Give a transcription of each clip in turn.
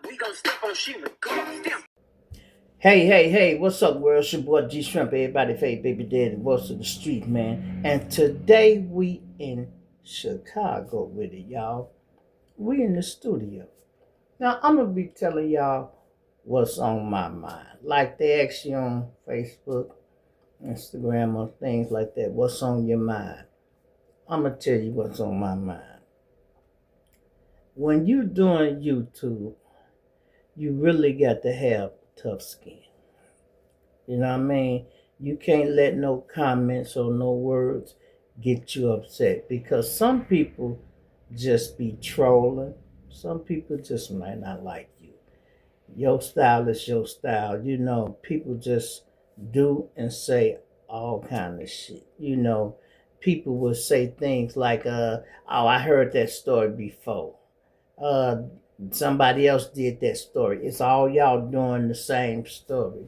We gon' step on Sheila. Hey, what's up, world? It's your boy G.Shrimp, everybody, fake baby daddy, voice of the street, man. And today we in Chicago with it, y'all. We in the studio. Now, I'm going to be telling y'all what's on my mind. Like they ask you on Facebook, Instagram, or things like that, what's on your mind? I'm going to tell you what's on my mind. When you doing YouTube, you really got to have tough skin. You know what I mean? You can't let no comments or no words get you upset because some people just be trolling. Some people just might not like you. Your style is your style. You know, people just do and say all kind of shit. You know, people will say things like, oh, I heard that story before. Uh, Somebody else did that story. It's all y'all doing the same story.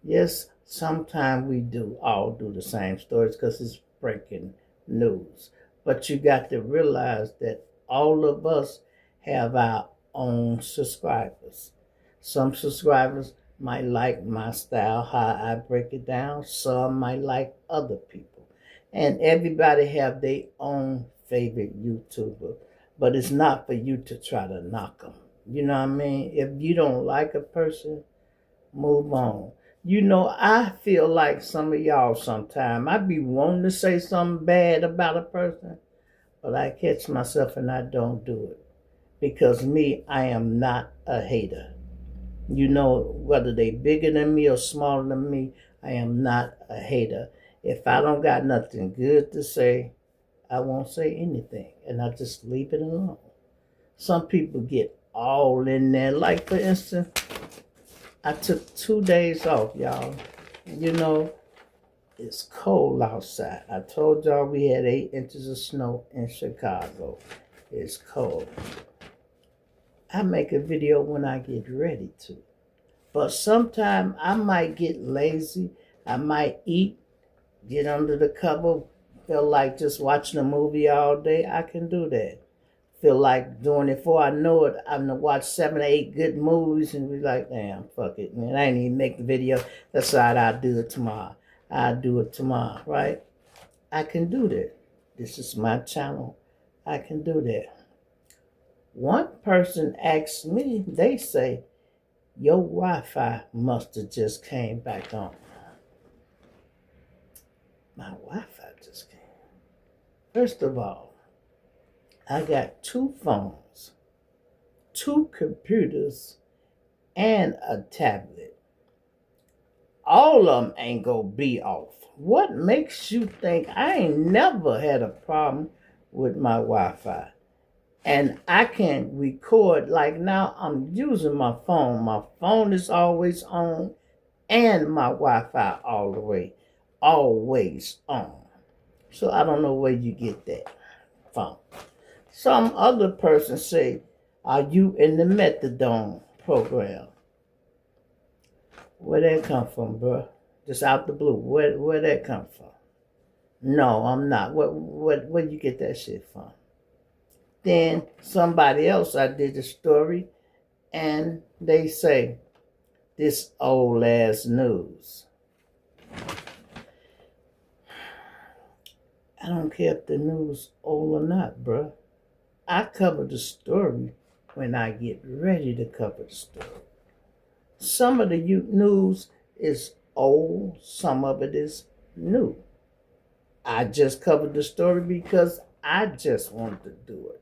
Yes, sometimes we do all do the same stories because it's breaking news. But you got to realize that all of us have our own subscribers. Some subscribers might like my style, how I break it down. Some might like other people. And everybody have their own favorite YouTuber. But it's not for you to try to knock them. You know what I mean? If you don't like a person, move on. You know, I feel like some of y'all sometime, I be wanting to say something bad about a person, but I catch myself and I don't do it. Because me, I am not a hater. You know, whether they bigger than me or smaller than me, I am not a hater. If I don't got nothing good to say, I won't say anything. And I just leave it alone. Some people get all in there. Like, for instance, I took 2 days off, y'all. You know, it's cold outside. I told y'all we had 8 inches of snow in Chicago. It's cold. I make a video when I get ready to. But sometimes I might get lazy. I might eat, get under the cover, feel like just watching a movie all day. I can do that. Feel like doing it before I know it. I'm gonna watch 7 or 8 good movies and be like, damn, fuck it, man. I ain't even make the video. That's all right, I'll do it tomorrow. I'll do it tomorrow, right? I can do that. This is my channel. I can do that. One person asked me, they say, your Wi-Fi must have just came back on. My Wi-Fi just came. First of all, I got 2 phones, 2 computers, and a tablet. All of them ain't gonna be off. What makes you think I ain't never had a problem with my Wi-Fi? And I can record, like now I'm using my phone. My phone is always on and my Wi-Fi all the way, always on. So I don't know where you get that from. Some other person say, are you in the methadone program? Where that come from, bro? Just out the blue. Where that come from? No, I'm not. Where you get that shit from? Then somebody else, I did the story, and they say, this old ass news. I don't care if the news old or not, bro. I cover the story when I get ready to cover the story. Some of the news is old, some of it is new. I just covered the story because I just wanted to do it.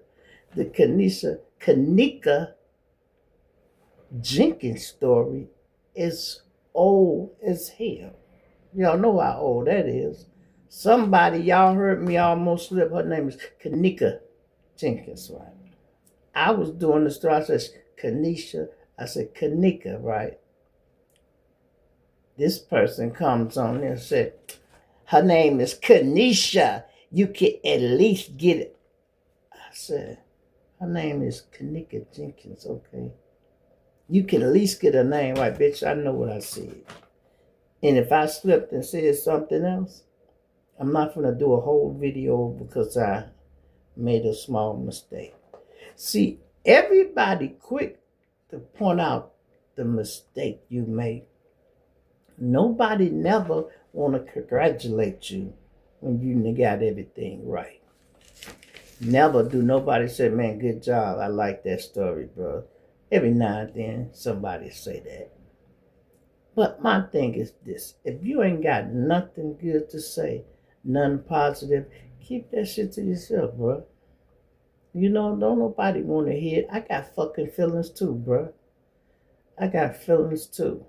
The Kanika Jenkins story is old as hell. Y'all know how old that is. Somebody, y'all heard me almost slip. Her name is Kanika Jenkins, right? I was doing the story. I said Kanisha. I said Kanika, right? This person comes on there and said, her name is Kanisha. You can at least get it. I said, her name is Kanika Jenkins, okay? You can at least get her name right, bitch. I know what I said. And if I slipped and said something else, I'm not going to do a whole video because I made a small mistake. See, everybody quick to point out the mistake you made. Nobody never want to congratulate you when you got everything right. Never do nobody say, man, good job. I like that story, bro. Every now and then somebody say that. But my thing is this. If you ain't got nothing good to say, nothing positive, keep that shit to yourself, bro. You know, don't nobody want to hear it. I got fucking feelings too, bro. I got feelings too.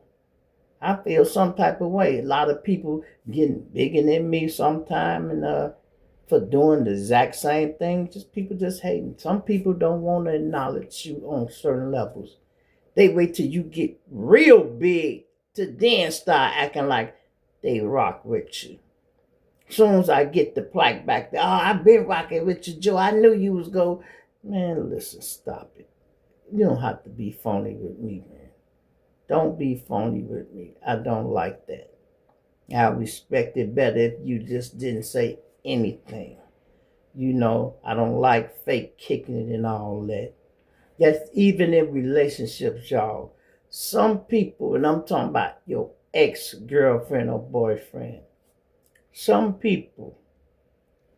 I feel some type of way. A lot of people getting bigger than me sometime and for doing the exact same thing. Just people just hating. Some people don't want to acknowledge you on certain levels. They wait till you get real big to then start acting like they rock with you. As soon as I get the plaque back there, oh, I've been rocking with you, Joe. I knew you was go. Man, listen, stop it. You don't have to be phony with me, man. Don't be phony with me. I don't like that. I respect it better if you just didn't say anything. You know, I don't like fake kicking it and all that. That's even in relationships, y'all. Some people, and I'm talking about your ex-girlfriend or boyfriend, some people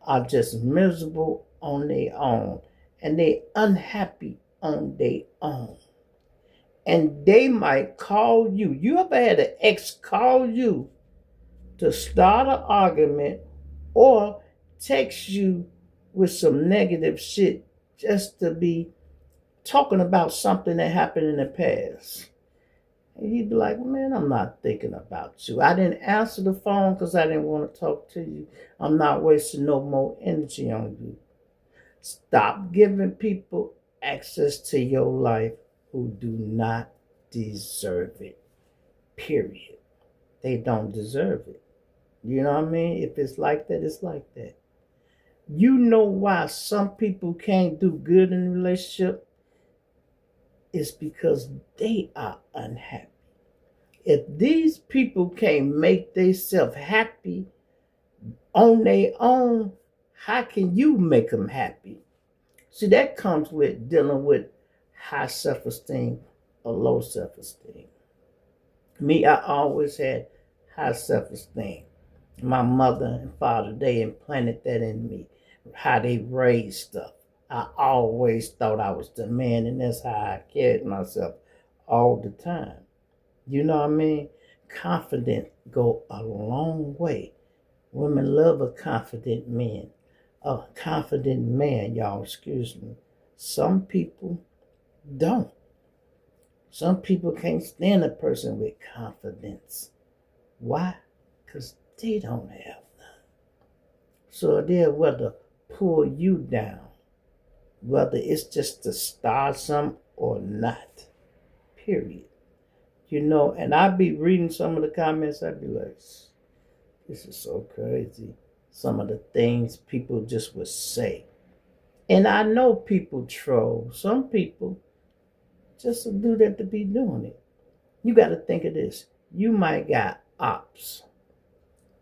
are just miserable on their own and they unhappy on their own. And they might call you. You ever had an ex call you to start an argument or text you with some negative shit just to be talking about something that happened in the past? And he'd be like, man, I'm not thinking about you. I didn't answer the phone because I didn't want to talk to you. I'm not wasting no more energy on you. Stop giving people access to your life who do not deserve it. Period. They don't deserve it. You know what I mean? If it's like that, it's like that. You know why some people can't do good in a relationship? It's because they are unhappy. If these people can't make themselves happy on their own, how can you make them happy? See, that comes with dealing with high self-esteem or low self-esteem. Me, I always had high self-esteem. My mother and father, they implanted that in me, how they raised stuff. I always thought I was the man, and that's how I carried myself all the time. You know what I mean? Confident go a long way. Women love a confident man. A confident man, y'all, excuse me. Some people don't. Some people can't stand a person with confidence. Why? Because they don't have none. So they'll rather pull you down, whether it's just to start some or not. Period. You know, and I be reading some of the comments, I be like, this is so crazy. Some of the things people just would say. And I know people troll. Some people just do that to be doing it. You got to think of this. You might got ops.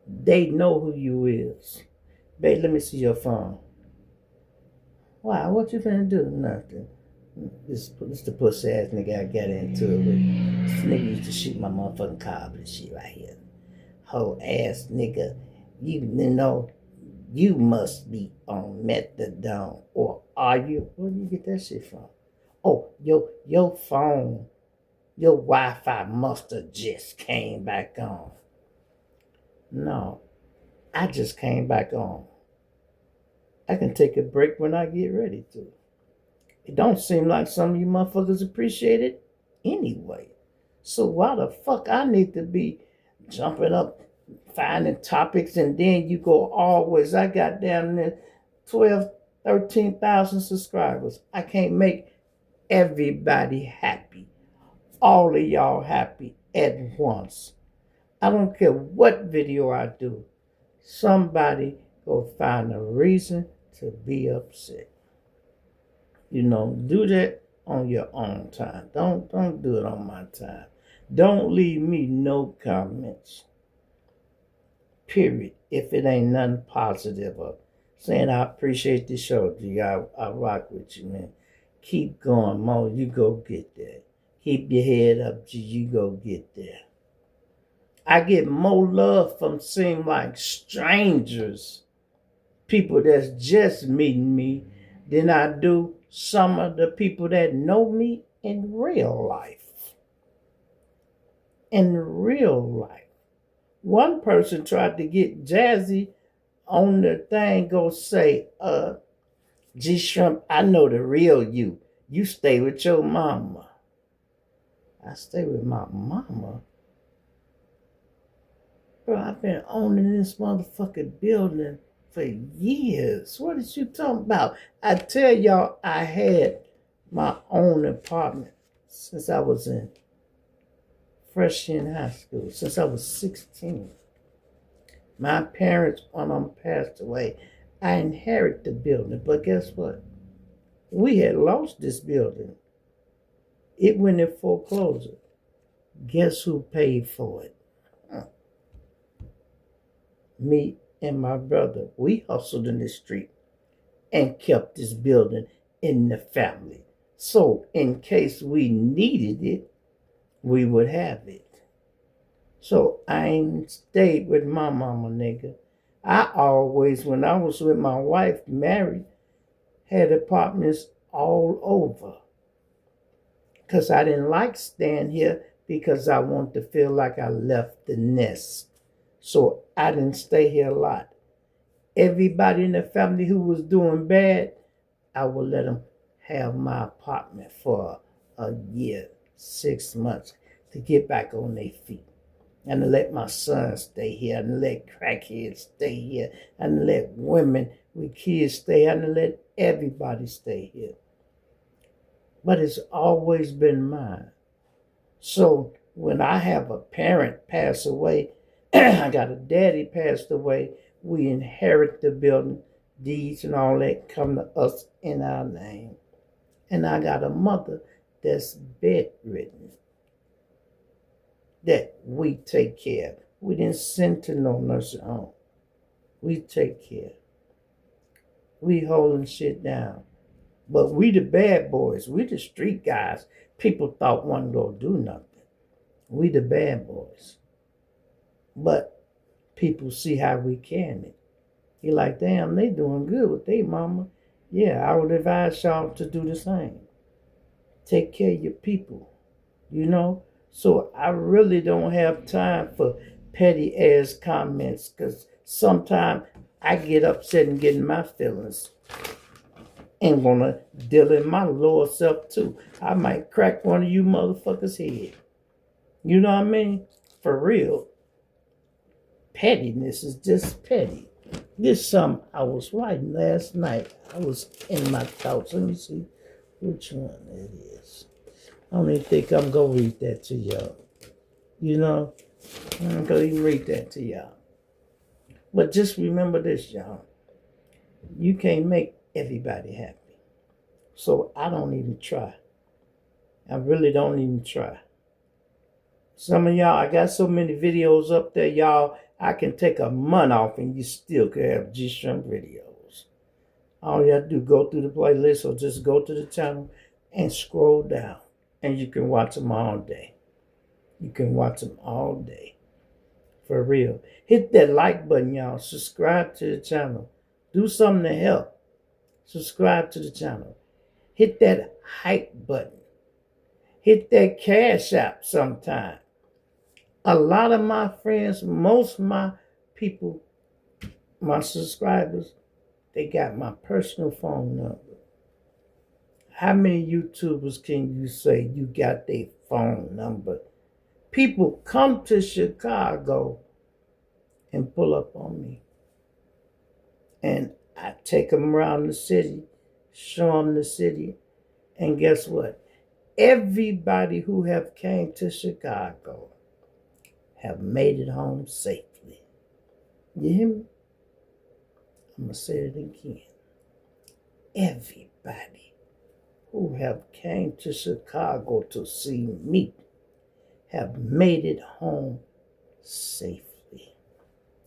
They know who you is. Babe, let me see your phone. Why? What you finna do? Nothing. This the pussy ass nigga I got into it with. This nigga used to shoot my motherfucking car with this shit right here. Whole ass nigga. You know, you must be on methadone. Or are you? Where do you get that shit from? Oh, your phone, your Wi-Fi must have just came back on. No, I just came back on. I can take a break when I get ready to. It don't seem like some of you motherfuckers appreciate it anyway. So why the fuck I need to be jumping up, finding topics, and then you go always. I got down there 12, 13,000 subscribers. I can't make everybody happy. All of y'all happy at once. I don't care what video I do. Somebody go find a reason to be upset. You know, do that on your own time. Don't do it on my time. Don't leave me no comments. Period. If it ain't nothing positive or saying I appreciate the show, G. I rock with you, man. Keep going, Mo. You go get that. Keep your head up till you go get there. I get more love from seem like strangers, people that's just meeting me, than I do some of the people that know me in real life. In real life. One person tried to get Jazzy on the thing, go say, G.Shrimp, I know the real you. You stay with your mama. I stay with my mama. Bro, I've been owning this motherfucking building for years. What is you talking about? I tell y'all, I had my own apartment since I was fresh in high school, since I was 16. My parents, when I passed away, I inherited the building. But guess what? We had lost this building. It went in foreclosure. Guess who paid for it? Me and my brother. We hustled in the street and kept this building in the family. So in case we needed it, we would have it. So I ain't stayed with my mama, nigga. I always, when I was with my wife, married, had apartments all over. Because I didn't like staying here because I wanted to feel like I left the nest. So I didn't stay here a lot. Everybody in the family who was doing bad, I would let them have my apartment for a year, 6 months, to get back on their feet. And to let my son stay here, and to let crackheads stay here, and to let women with kids stay, and to let everybody stay here. But it's always been mine. So when I have a parent pass away, I got a daddy passed away, we inherit the building, deeds and all that come to us in our name. And I got a mother that's bedridden that we take care of. We didn't send to no nursing home. We take care. We holding shit down. But we the bad boys. We the street guys. People thought wasn't gonna do nothing. We the bad boys. But people see how we can it. You're like, damn, they doing good with their mama. Yeah, I would advise y'all to do the same. Take care of your people, you know? So I really don't have time for petty ass comments, because sometimes I get upset and get in my feelings and wanna deal in my lower self too. I might crack one of you motherfuckers' head. You know what I mean? For real. Pettiness is just petty. This something I was writing last night. I was in my thoughts. Let me see which one it is. I don't even think I'm going to read that to y'all. You know, I'm not going to even read that to y'all. But just remember this, y'all. You can't make everybody happy. So I don't even try. I really don't even try. Some of y'all, I got so many videos up there, y'all, I can take a month off and you still can have G.Shrimp videos. All you have to do, go through the playlist or just go to the channel and scroll down. And you can watch them all day. You can watch them all day. For real. Hit that like button, y'all. Subscribe to the channel. Do something to help. Subscribe to the channel. Hit that hype button. Hit that cash app sometime. A lot of my friends, most of my people, my subscribers, they got my personal phone number. How many YouTubers can you say you got their phone number? People come to Chicago and pull up on me. And I take them around the city, show them the city. And guess what? Everybody who have came to Chicago have made it home safely. You hear me? I'm going to say it again. Everybody who have came to Chicago to see me have made it home safely.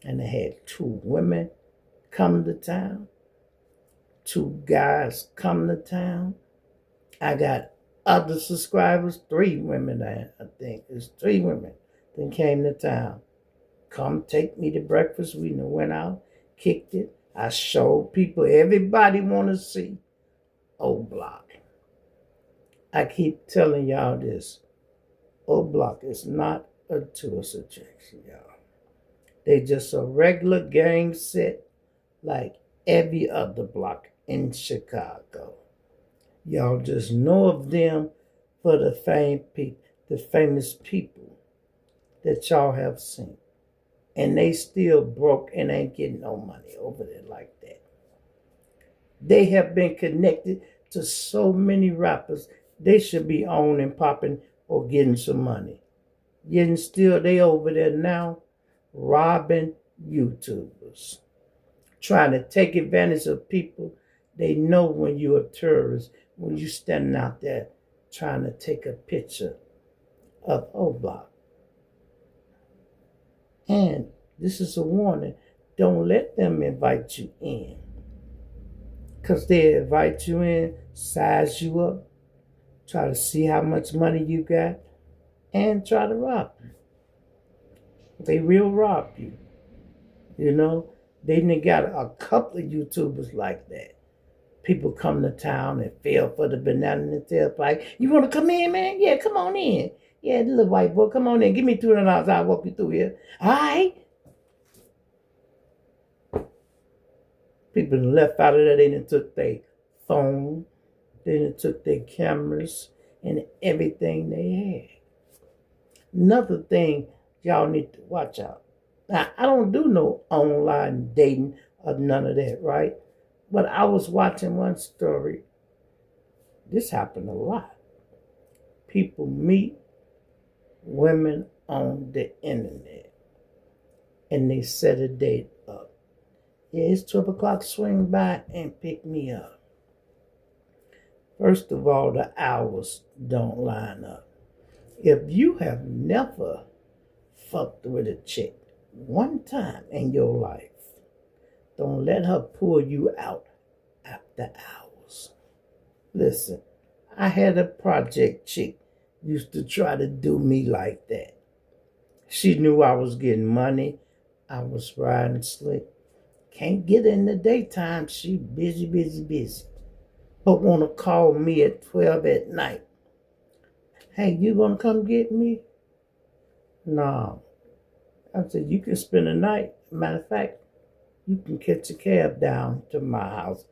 And I had 2 women come to town, 2 guys come to town. I got other subscribers, 3 women, I think. It's 3 women that came to town. Come take me to breakfast. We done went out, kicked it. I showed people, everybody want to see O Block. I keep telling y'all this. O Block is not a tourist attraction, y'all. They just a regular gang set like every other block in Chicago. Y'all just know of them for the famous people that y'all have seen. And they still broke and ain't getting no money over there like that. They have been connected to so many rappers. They should be on and popping or getting some money. Yet still they over there now robbing YouTubers. Trying to take advantage of people. They know when you're a tourist, when you standing out there trying to take a picture of O Block. And this is a warning. Don't let them invite you in. Because they invite you in, size you up, try to see how much money you got, and try to rob you. They will rob you. You know, they done got a couple of YouTubers like that. People come to town and fell for the banana in the tailpipe. You want to come in, man? Yeah, come on in. Yeah, the little white boy, come on in. Give me $200. I'll walk you through here. All right. People left out of there. They done took their phone. They done took their cameras and everything they had. Another thing y'all need to watch out. Now, I don't do no online dating or none of that, right? But I was watching one story. This happened a lot. People meet women on the internet and they set a date up. Yeah, it's 12 o'clock, swing by and pick me up. First of all, the hours don't line up. If you have never fucked with a chick one time in your life, don't let her pull you out after hours. Listen, I had a project chick used to try to do me like that. She knew I was getting money. I was riding slick. Can't get her in the daytime. She busy. But want to call me at 12 at night. Hey, you gonna come get me? No. I said, you can spend the night. Matter of fact, you can catch a cab down to my house.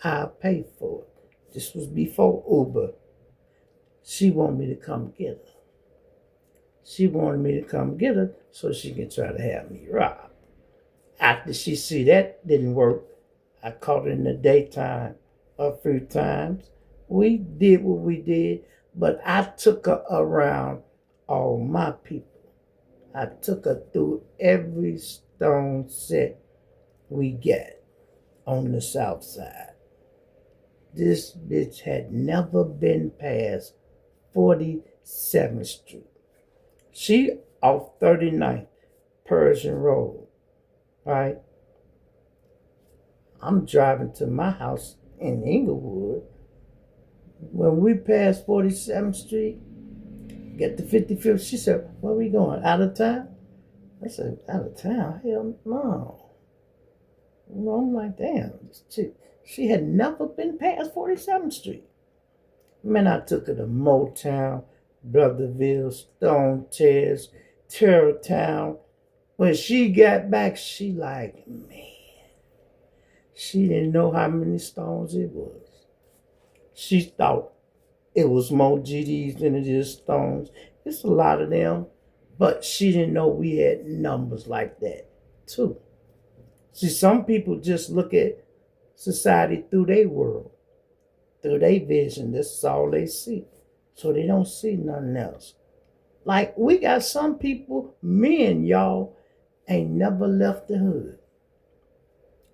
I'll pay for it. This was before Uber. She wanted me to come get her. She wanted me to come get her so she can try to have me robbed. After she see that didn't work, I caught her in the daytime a few times. We did what we did, but I took her around all my people. I took her through every stone set we got on the south side. This bitch had never been past 47th Street. She off 39th Persian Road, right? I'm driving to my house in Inglewood. When we passed 47th Street, get to 55th, she said, where we going? Out of town? I said, out of town? Hell no. No, I'm like, damn. She had never been past 47th Street. Man, I took her to Motown, Brotherville, Stone Terrace, Terrortown. When she got back, she like, man. She didn't know how many stones it was. She thought it was more GDs than it is stones. It's a lot of them. But she didn't know we had numbers like that, too. See, some people just look at society through their world, through their vision. This is all they see. So they don't see nothing else. Like, we got some people, men, y'all, ain't never left the hood.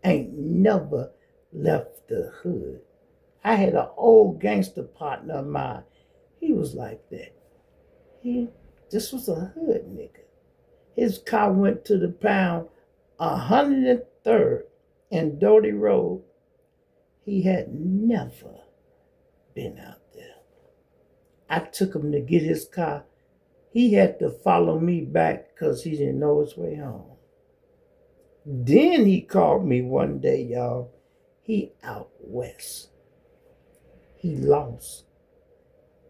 Ain't never left the hood. I had an old gangster partner of mine. He was like that. He just was a hood nigga. His car went to the pound 103rd and Doty Road. He had never been out there. I took him to get his car. He had to follow me back because he didn't know his way home. Then he called me one day, y'all. He out west. He lost.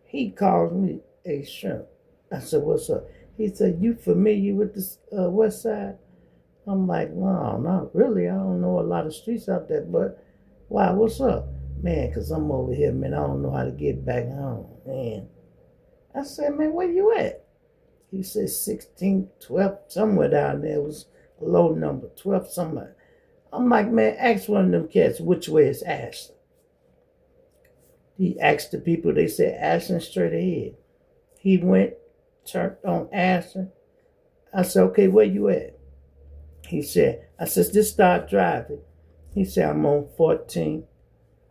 He called me, "Hey, Shrimp." I said, "What's up?" He said, "You familiar with the west side?" I'm like, "No, not really. I don't know a lot of streets out there, but why? What's up?" "Man, because I'm over here, man. I don't know how to get back home, man." I said, "Man, where you at?" He said 16, 12, somewhere down there. It was a low number, 12 somewhere. I'm like, "Man, ask one of them cats which way is Ashland." He asked the people, they said Ashland straight ahead. He went, turned on Ashland. I said, "Okay, where you at?" I said, "Just start driving." He said, "I'm on 14,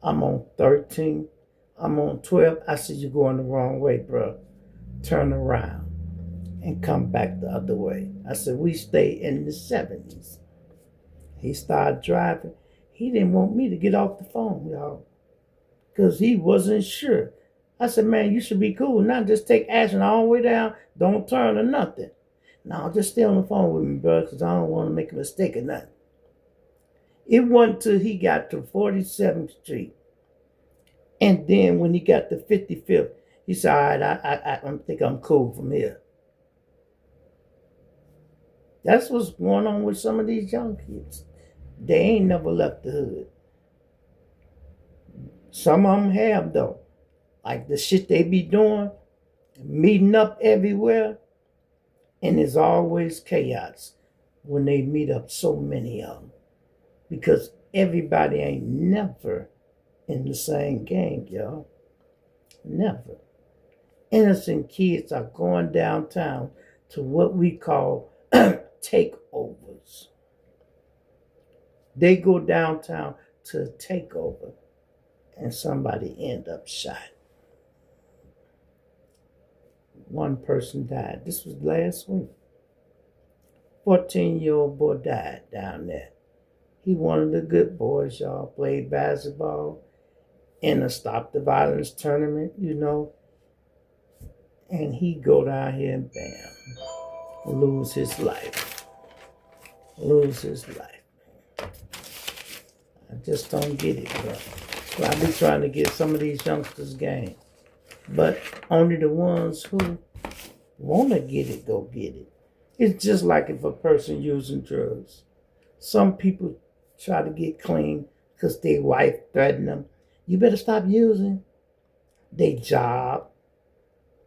I'm on 13, I'm on 12. I said, "You're going the wrong way, bro. Turn around and come back the other way." I said, "We stay in the 70s. He started driving. He didn't want me to get off the phone, y'all, because he wasn't sure. I said, "Man, you should be cool. Not just take action all the way down. Don't turn or nothing. No, just stay on the phone with me, bro, because I don't want to make a mistake or nothing." It wasn't until he got to 47th Street. And then when he got to 55th, he said, "All right, I think I'm cool from here." That's what's going on with some of these young kids. They ain't never left the hood. Some of them have, though. Like the shit they be doing, meeting up everywhere, and there's always chaos when they meet up, so many of them. Because everybody ain't never in the same gang, y'all. Never. Innocent kids are going downtown to what we call takeovers. They go downtown to a takeover and somebody end up shot. One person died. This was last week. 14-year-old boy died down there. He one of the good boys, y'all. Played basketball in a Stop the Violence tournament, and he go down here and bam, lose his life. Lose his life. I just don't get it, bro. So I be trying to get some of these youngsters game. But only the ones who want to get it, go get it. It's just like if a person using drugs. Some people try to get clean because their wife threatened them. You better stop using. They job,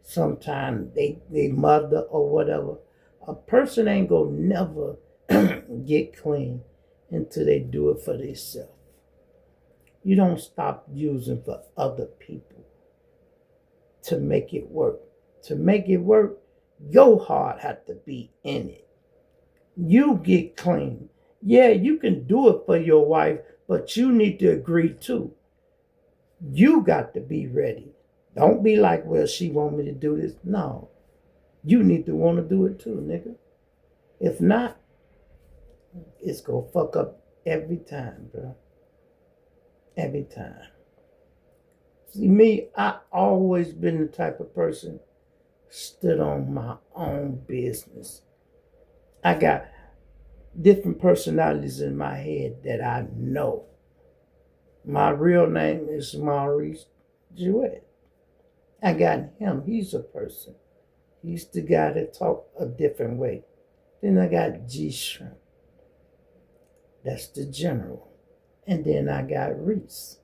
sometimes they mother or whatever. A person ain't gonna never get clean until they do it for themselves. You don't stop using for other people to make it work. To make it work, your heart has to be in it. You get clean. Yeah, you can do it for your wife, but you need to agree too. You got to be ready. Don't be like, "Well, she want me to do this." No. You need to want to do it too, nigga. If not, it's going to fuck up every time, bro. Every time. See, me, I always been the type of person stood on my own business. I got different personalities in my head that I know. My real name is Maurice Jewett. I got him. He's a person. He's the guy that talk a different way. Then I got G.Shrimp. That's the general. And then I got Reese.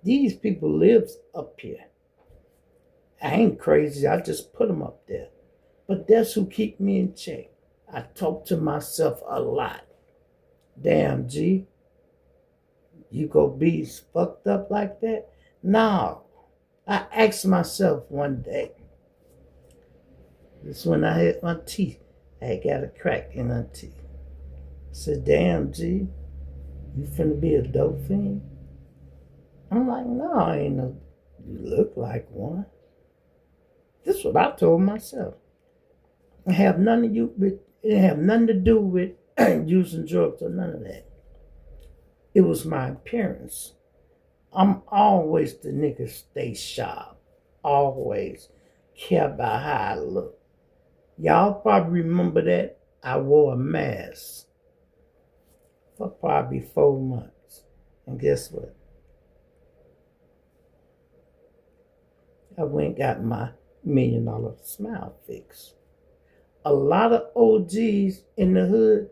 These people lives up here. I ain't crazy. I just put them up there. But that's who keep me in check. I talk to myself a lot. Damn, G, you go be fucked up like that? No. I asked myself one day. This is when I had my teeth. I got a crack in my teeth. I said, "Damn, G, you finna be a dope fiend?" I'm like, "No, I ain't no. You look like one." This is what I told myself. It have nothing to do with using drugs or none of that. It was my appearance. I'm always the nigga stay sharp. always care about how I look. Y'all probably remember that I wore a mask for probably 4 months. And guess what? I went and got my $1 million smile fix. A lot of OGs in the hood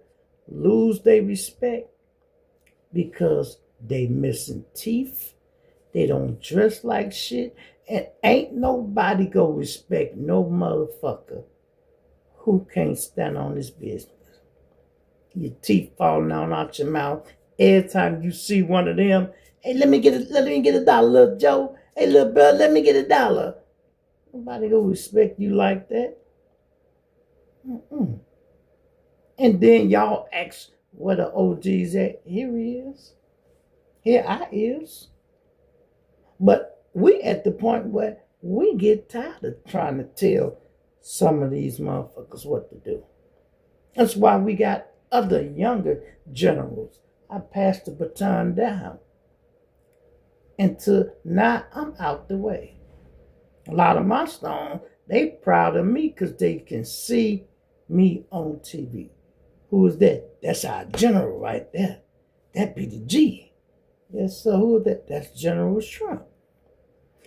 lose their respect because they missing teeth. They don't dress like shit. And ain't nobody go respect no motherfucker who can't stand on his business. Your teeth falling out your mouth. Every time you see one of them, hey, let me get a dollar, little Joe. Hey, little bro, let me get $1. Nobody go respect you like that. Mm-mm. And then y'all ask where the OG's at. Here he is. Here I is. But we at the point where we get tired of trying to tell some of these motherfuckers what to do. That's why we got other younger generals. I passed the baton down. Until now I'm out the way. A lot of my stones, they proud of me because they can see me on TV. Who is that? That's our general right there. That be the G. Yes, so who is that? That's General Shrimp.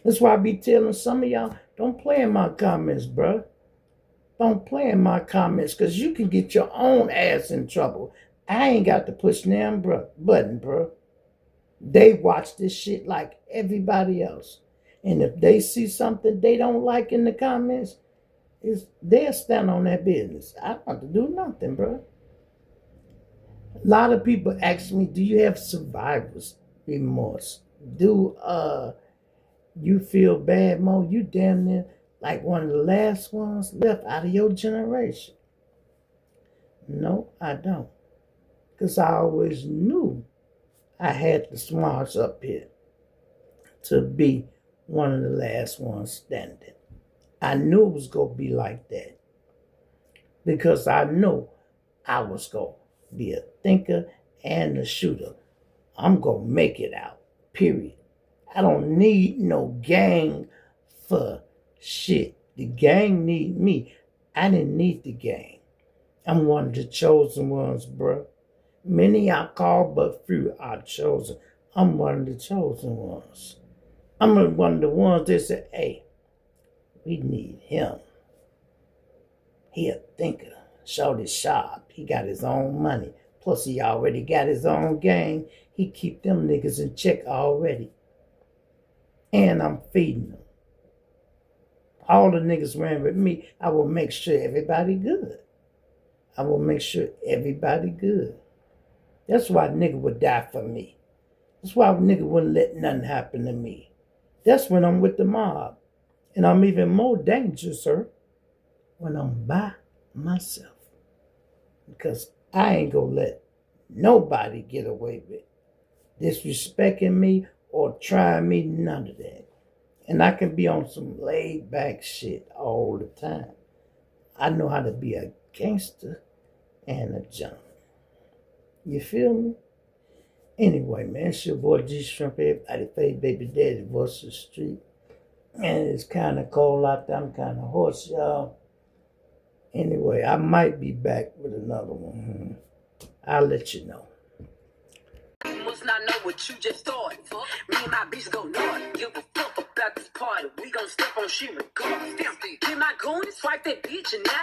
That's why I be telling some of y'all, don't play in my comments, bro. Don't play in my comments because you can get your own ass in trouble. I ain't got to push damn button, bro. They watch this shit like everybody else. And if they see something they don't like in the comments, they'll stand on their business. I don't have to do nothing, bro. A lot of people ask me, do you have survivor's remorse? Do you feel bad, Mo? You damn near like one of the last ones left out of your generation. No, I don't. Because I always knew I had the smarts up here to be one of the last ones standing. I knew it was going to be like that. Because I knew I was going to be a thinker and a shooter. I'm going to make it out, period. I don't need no gang for shit. The gang need me. I didn't need the gang. I'm one of the chosen ones, bro. Many are called, but few are chosen. I'm one of the chosen ones. I'm one of the ones that said, hey, we need him. He a thinker. Shorty sharp. He got his own money. Plus he already got his own gang. He keep them niggas in check already. And I'm feeding them. All the niggas ran with me. I will make sure everybody good. I will make sure everybody good. That's why a nigga would die for me. That's why a nigga wouldn't let nothing happen to me. That's when I'm with the mob. And I'm even more dangerous, sir, when I'm by myself. Because I ain't gonna let nobody get away with disrespecting me or trying me, none of that. And I can be on some laid back shit all the time. I know how to be a gangster and a gentleman. You feel me? Anyway, man, it's your boy G.Shrimp, everybody favorite baby daddy, voice of the street. And it's kind of cold out there. I'm kind of hoarse, y'all. Anyway, I might be back with another one. I'll let you know. You must not know what you just thought. Me and my bitch go north. Give a fuck about this party. We gon' step on shit regardless. Get my goon and swipe that bitch and now